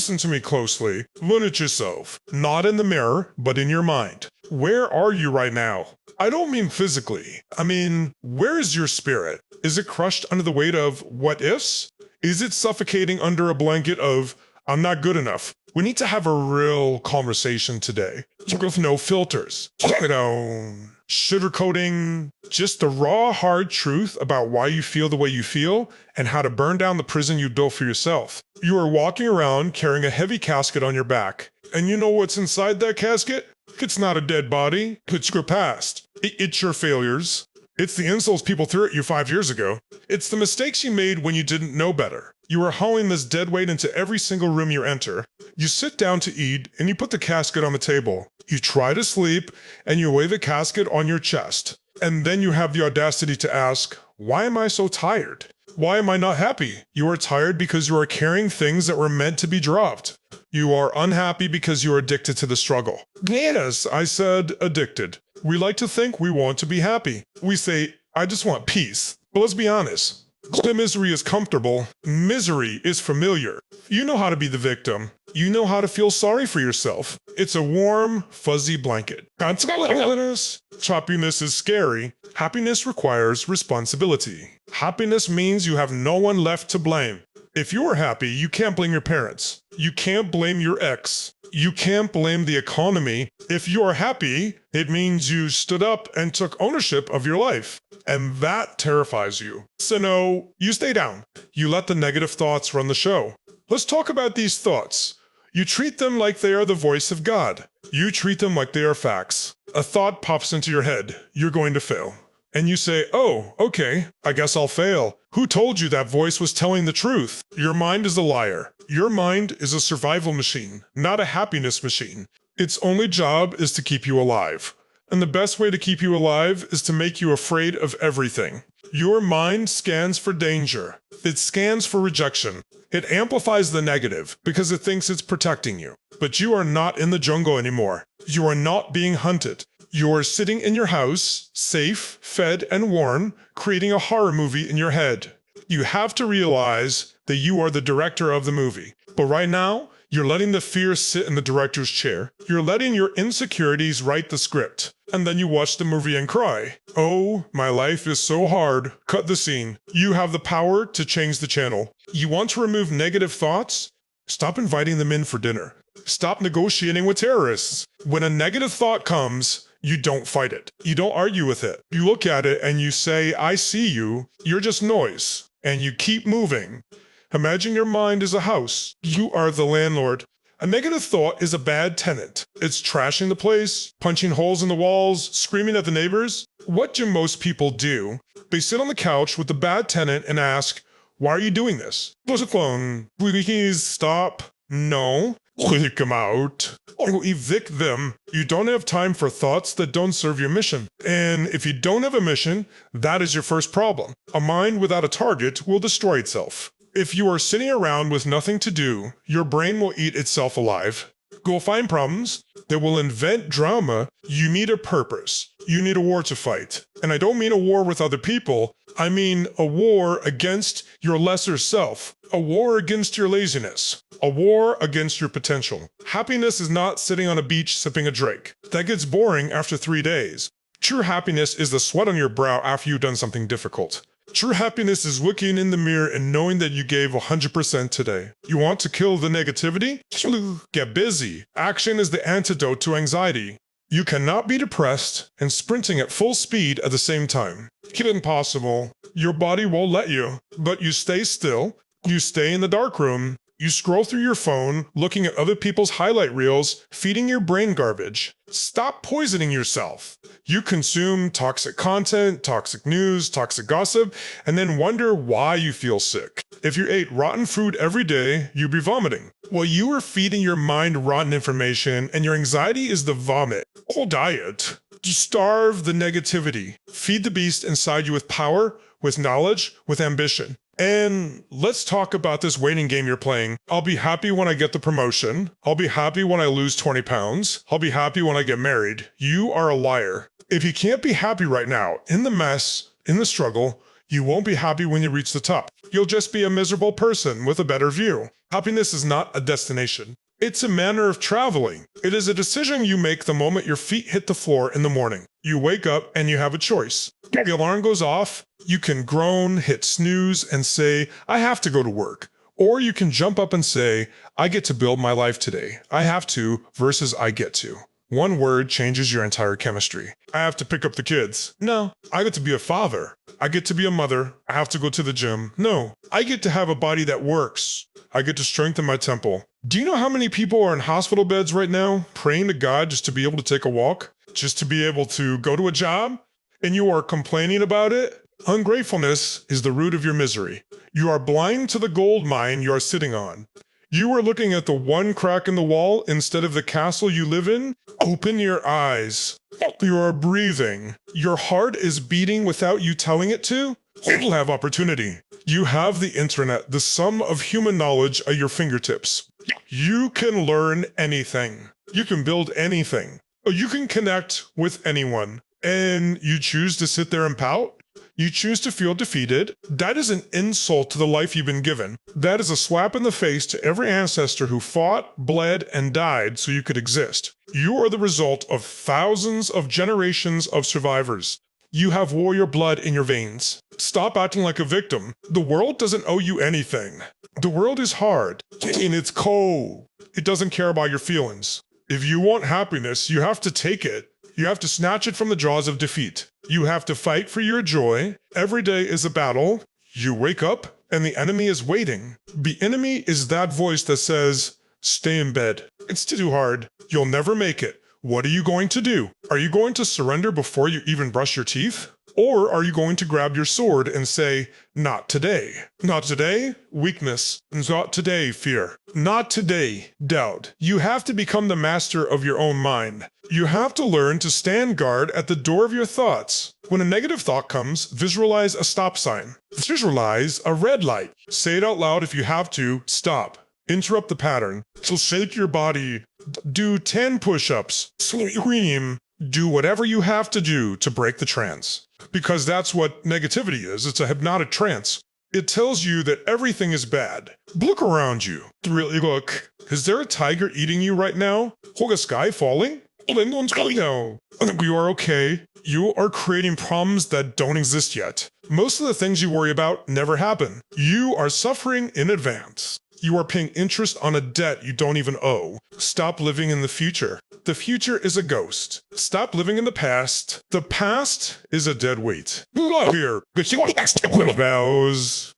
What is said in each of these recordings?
Listen to me closely. Look at yourself. Not in the mirror, but in your mind. Where are you right now? I don't mean physically. I mean, where is your spirit? Is it crushed under the weight of what ifs? Is it suffocating under a blanket of, I'm not good enough? We need to have a real conversation today. With no filters. Sugarcoating, just the raw, hard truth about why you feel the way you feel and how to burn down the prison you built for yourself. You are walking around carrying a heavy casket on your back. And you know what's inside that casket? It's not a dead body. It's your past. It's your failures. It's the insults people threw at you 5 years ago. It's the mistakes you made when you didn't know better. You are hauling this dead weight into every single room you enter. You sit down to eat and you put the casket on the table. You try to sleep and you weigh the casket on your chest. And then you have the audacity to ask, why am I so tired? Why am I not happy? You are tired because you are carrying things that were meant to be dropped. You are unhappy because you are addicted to the struggle. Yes, I said addicted. We like to think we want to be happy. We say, I just want peace. But let's be honest. The misery is comfortable. Misery is familiar. You know how to be the victim. You know how to feel sorry for yourself. It's a warm, fuzzy blanket. Happiness is scary. Happiness requires responsibility. Happiness means you have no one left to blame. If you are happy, you can't blame your parents. You can't blame your ex. You can't blame the economy. If you are happy, it means you stood up and took ownership of your life. And that terrifies you. So no, you stay down. You let the negative thoughts run the show. Let's talk about these thoughts. You treat them like they are the voice of God. You treat them like they are facts. A thought pops into your head. You're going to fail. And you say, oh, okay, I guess I'll fail. Who told you that voice was telling the truth? Your mind is a liar. Your mind is a survival machine, not a happiness machine. Its only job is to keep you alive. And the best way to keep you alive is to make you afraid of everything. Your mind scans for danger. It scans for rejection. It amplifies the negative because it thinks it's protecting you. But you are not in the jungle anymore. You are not being hunted. You are sitting in your house, safe, fed, and warm, creating a horror movie in your head. You have to realize that you are the director of the movie. But right now, you're letting the fear sit in the director's chair. You're letting your insecurities write the script. And then you watch the movie and cry. Oh, my life is so hard. Cut the scene. You have the power to change the channel. You want to remove negative thoughts? Stop inviting them in for dinner. Stop negotiating with terrorists. When a negative thought comes, you don't fight it. You don't argue with it. You look at it and you say, I see you. You're just noise. And you keep moving. Imagine your mind is a house. You are the landlord. A negative thought is a bad tenant. It's trashing the place, punching holes in the walls, screaming at the neighbors. What do most people do? They sit on the couch with the bad tenant and ask, why are you doing this? Please stop. No. Kick them out. Or evict them. You don't have time for thoughts that don't serve your mission. And if you don't have a mission, that is your first problem. A mind without a target will destroy itself. If you are sitting around with nothing to do, your brain will eat itself alive. Go find problems. They will invent drama. You need a purpose. You need a war to fight. And I don't mean a war with other people. I mean a war against your lesser self. A war against your laziness. A war against your potential. Happiness is not sitting on a beach sipping a drink. That gets boring after 3 days. True happiness is the sweat on your brow after you've done something difficult. True happiness is looking in the mirror and knowing that you gave 100% today. You want to kill the negativity? Get busy. Action is the antidote to anxiety. You cannot be depressed and sprinting at full speed at the same time. It's impossible. Your body won't let you. But you stay still. You stay in the dark room. You scroll through your phone, looking at other people's highlight reels, feeding your brain garbage. Stop poisoning yourself. You consume toxic content, toxic news, toxic gossip, and then wonder why you feel sick. If you ate rotten food every day, you'd be vomiting. Well, you are feeding your mind rotten information, and your anxiety is the vomit. Whole diet. You starve the negativity. Feed the beast inside you with power, with knowledge, with ambition. And let's talk about this waiting game you're playing. I'll be happy when I get the promotion. I'll be happy when I lose 20 pounds. I'll be happy when I get married. You are a liar. If you can't be happy right now, in the mess, in the struggle, You won't be happy when you reach the top. You'll just be a miserable person with a better view. Happiness is not a destination. It's a manner of traveling. It is a decision you make the moment your feet hit the floor in the morning. You wake up and you have a choice. The alarm goes off, you can groan, hit snooze, and say, I have to go to work. Or you can jump up and say, I get to build my life today. I have to versus I get to. One word changes your entire chemistry. I have to pick up the kids. No, I get to be a father. I get to be a mother. I have to go to the gym. No, I get to have a body that works. I get to strengthen my temple. Do you know how many people are in hospital beds right now praying to God just to be able to take a walk? Just to be able to go to a job? And you are complaining about it? Ungratefulness is the root of your misery. You are blind to the gold mine you are sitting on. You are looking at the one crack in the wall instead of the castle you live in. Open your eyes. You are breathing. Your heart is beating without you telling it to. You'll have opportunity. You have the internet, the sum of human knowledge at your fingertips. You can learn anything. You can build anything. You can connect with anyone. And you choose to sit there and pout? You choose to feel defeated? That is an insult to the life you've been given. That is a slap in the face to every ancestor who fought, bled, and died so you could exist. You are the result of thousands of generations of survivors. You have warrior blood in your veins. Stop acting like a victim. The world doesn't owe you anything. The world is hard, and it's cold. It doesn't care about your feelings. If you want happiness, you have to take it. You have to snatch it from the jaws of defeat. You have to fight for your joy. Every day is a battle. You wake up, and the enemy is waiting. The enemy is that voice that says, stay in bed. It's too hard. You'll never make it. What are you going to do? Are you going to surrender before you even brush your teeth? Or are you going to grab your sword and say, not today? Not today, weakness. Not today, fear. Not today, doubt. You have to become the master of your own mind. You have to learn to stand guard at the door of your thoughts. When a negative thought comes, visualize a stop sign. Visualize a red light. Say it out loud if you have to. Stop. Interrupt the pattern. So shake your body. Do 10 push-ups. Scream. Do whatever you have to do to break the trance. Because that's what negativity is. It's a hypnotic trance. It tells you that everything is bad. Look around you. Really look. Is there a tiger eating you right now? Or a sky falling? No. You are okay. You are creating problems that don't exist yet. Most of the things you worry about never happen. You are suffering in advance. You are paying interest on a debt you don't even owe. Stop living in the future. The future is a ghost. Stop living in the past. The past is a dead weight. Here. Vows.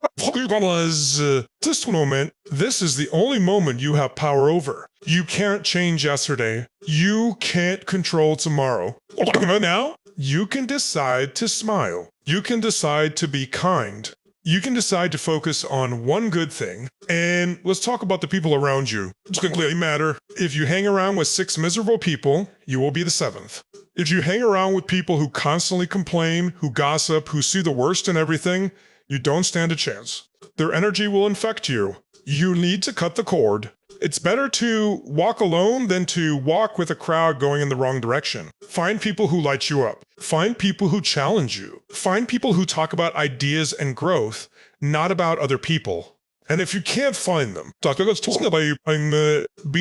This moment, this is the only moment you have power over. You can't change yesterday. You can't control tomorrow. Now, you can decide to smile. You can decide to be kind. You can decide to focus on one good thing, and let's talk about the people around you. It doesn't really matter. If you hang around with 6 miserable people, you will be the 7th. If you hang around with people who constantly complain, who gossip, who see the worst in everything, you don't stand a chance. Their energy will infect you. You need to cut the cord. It's better to walk alone than to walk with a crowd going in the wrong direction. Find people who light you up. Find people who challenge you. Find people who talk about ideas and growth, not about other people. And if you can't find them, be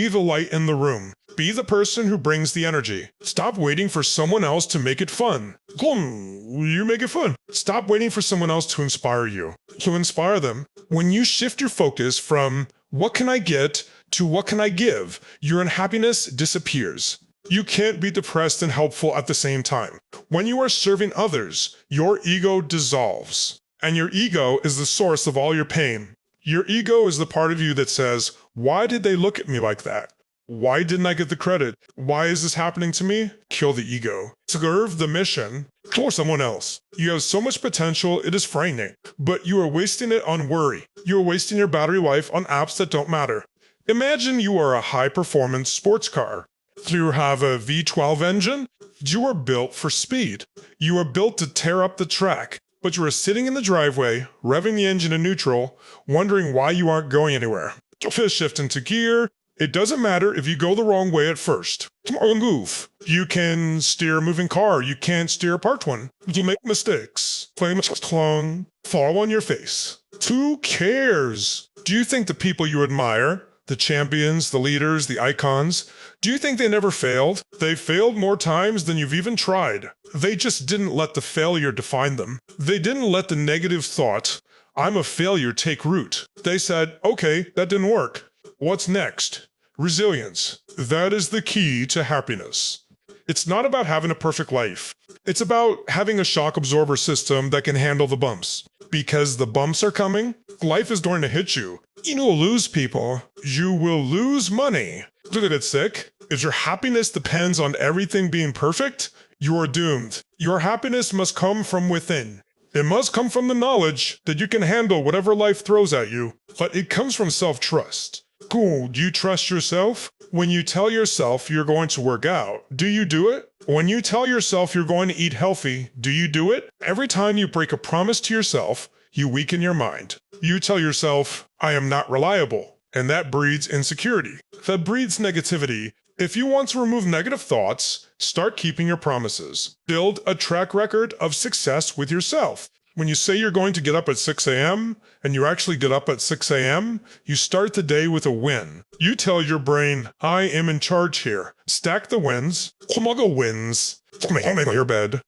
the light in the room. Be the person who brings the energy. Stop waiting for someone else to make it fun. You make it fun. Stop waiting for someone else to inspire you. To inspire them, when you shift your focus from what can I get to what can I give, your unhappiness disappears. You can't be depressed and helpful at the same time. When you are serving others, your ego dissolves. And your ego is the source of all your pain. Your ego is the part of you that says, why did they look at me like that? Why didn't I get the credit? Why is this happening to me? Kill the ego. Serve the mission for someone else. You have so much potential, it is frightening. But you are wasting it on worry. You are wasting your battery life on apps that don't matter. Imagine you are a high-performance sports car. You have a V12 engine. You are built for speed. You are built to tear up the track. But you are sitting in the driveway, revving the engine in neutral, wondering why you aren't going anywhere. Shift into gear, It doesn't matter if you go the wrong way at first. Goof. You can steer a moving car. You can't steer a parked one. You make mistakes. Fall on your face. Who cares? Do you think the people you admire, the champions, the leaders, the icons, do you think they never failed? They failed more times than you've even tried. They just didn't let the failure define them. They didn't let the negative thought, I'm a failure, take root. They said, okay, that didn't work. What's next? Resilience. That is the key to happiness. It's not about having a perfect life. It's about having a shock absorber system that can handle the bumps. Because the bumps are coming, life is going to hit you. You will lose people. You will lose money. Look at it, sick. If your happiness depends on everything being perfect, you are doomed. Your happiness must come from within. It must come from the knowledge that you can handle whatever life throws at you. But it comes from self-trust. Cool, do you trust yourself? When you tell yourself you're going to work out, do you do it? When you tell yourself you're going to eat healthy, do you do it? Every time you break a promise to yourself, you weaken your mind. You tell yourself, I am not reliable, and that breeds insecurity. That breeds negativity. If you want to remove negative thoughts, start keeping your promises. Build a track record of success with yourself. When you say you're going to get up at 6 a.m. and you actually get up at 6 a.m., you start the day with a win. You tell your brain, I am in charge here. Stack the wins. Wins. Your bed.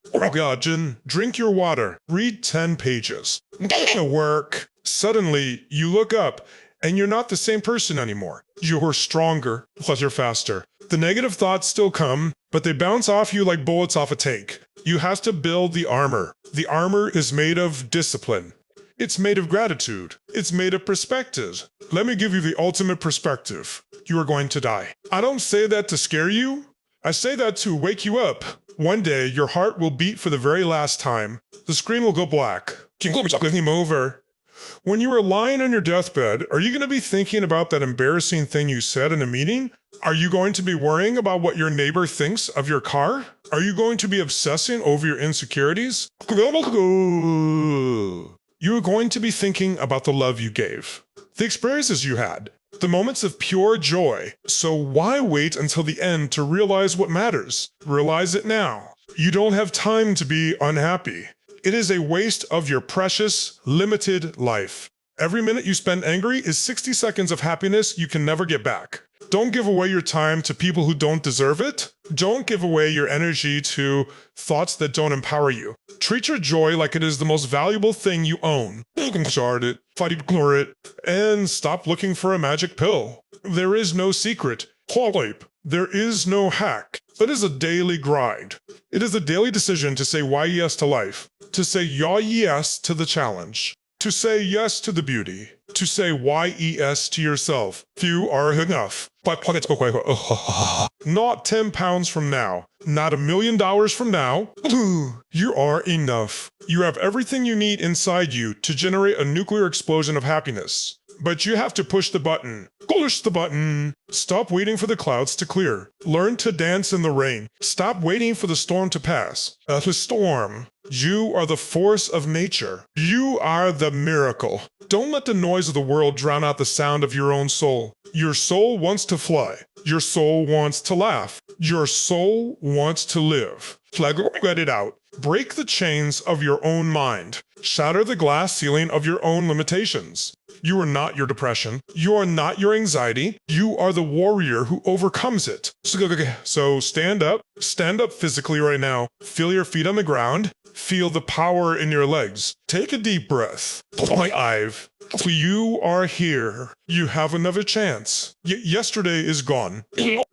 Drink your water. Read 10 pages. Work. Suddenly, you look up and you're not the same person anymore. You're stronger, plus you're faster. The negative thoughts still come, but they bounce off you like bullets off a tank. You have to build the armor. The armor is made of discipline. It's made of gratitude. It's made of perspective. Let me give you the ultimate perspective. You are going to die. I don't say that to scare you. I say that to wake you up. One day, your heart will beat for the very last time. The screen will go black. Game over. When you are lying on your deathbed, are you going to be thinking about that embarrassing thing you said in a meeting? Are you going to be worrying about what your neighbor thinks of your car? Are you going to be obsessing over your insecurities? You are going to be thinking about the love you gave, the experiences you had, the moments of pure joy. So why wait until the end to realize what matters? Realize it now. You don't have time to be unhappy. It is a waste of your precious, limited life. Every minute you spend angry is 60 seconds of happiness you can never get back. Don't give away your time to people who don't deserve it. Don't give away your energy to thoughts that don't empower you. Treat your joy like it is the most valuable thing you own. Shard it, fight it, and stop looking for a magic pill. There is no secret. There is no hack. It is a daily grind. It is a daily decision to say why yes to life, to say yes to the challenge, to say yes to the beauty, to say yes to yourself. You are enough. Not 10 pounds from now, not $1 million from now. You are enough. You have everything you need inside you to generate a nuclear explosion of happiness. But you have to push the button. Push the button. Stop waiting for the clouds to clear. Learn to dance in the rain. Stop waiting for the storm to pass. The storm. You are the force of nature. You are the miracle. Don't let the noise of the world drown out the sound of your own soul. Your soul wants to fly. Your soul wants to laugh. Your soul wants to live. Let it out. Break the chains of your own mind. Shatter the glass ceiling of your own limitations. You are not your depression. You are not your anxiety. You are the warrior who overcomes it. So stand up physically right now. Feel your feet on the ground. Feel the power in your legs. Take a deep breath. You are here. You have another chance. Yesterday is gone.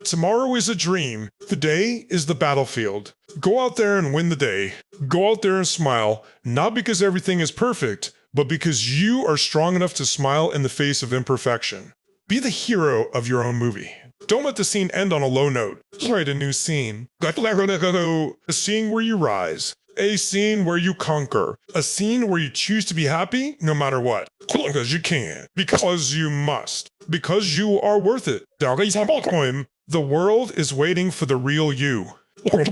Tomorrow is a dream. Today is the battlefield. Go out there and win the day. Go out there and smile, not because everything is perfect, but because you are strong enough to smile in the face of imperfection. Be the hero of your own movie. Don't let the scene end on a low note. Write a new scene. A scene where you rise. A scene where you conquer. A scene where you choose to be happy no matter what. Because you can. Because you must. Because you are worth it. The world is waiting for the real you.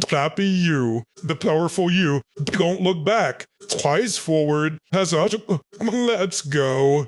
Happy you. The powerful you. Don't look back. Eyes forward. Let's go.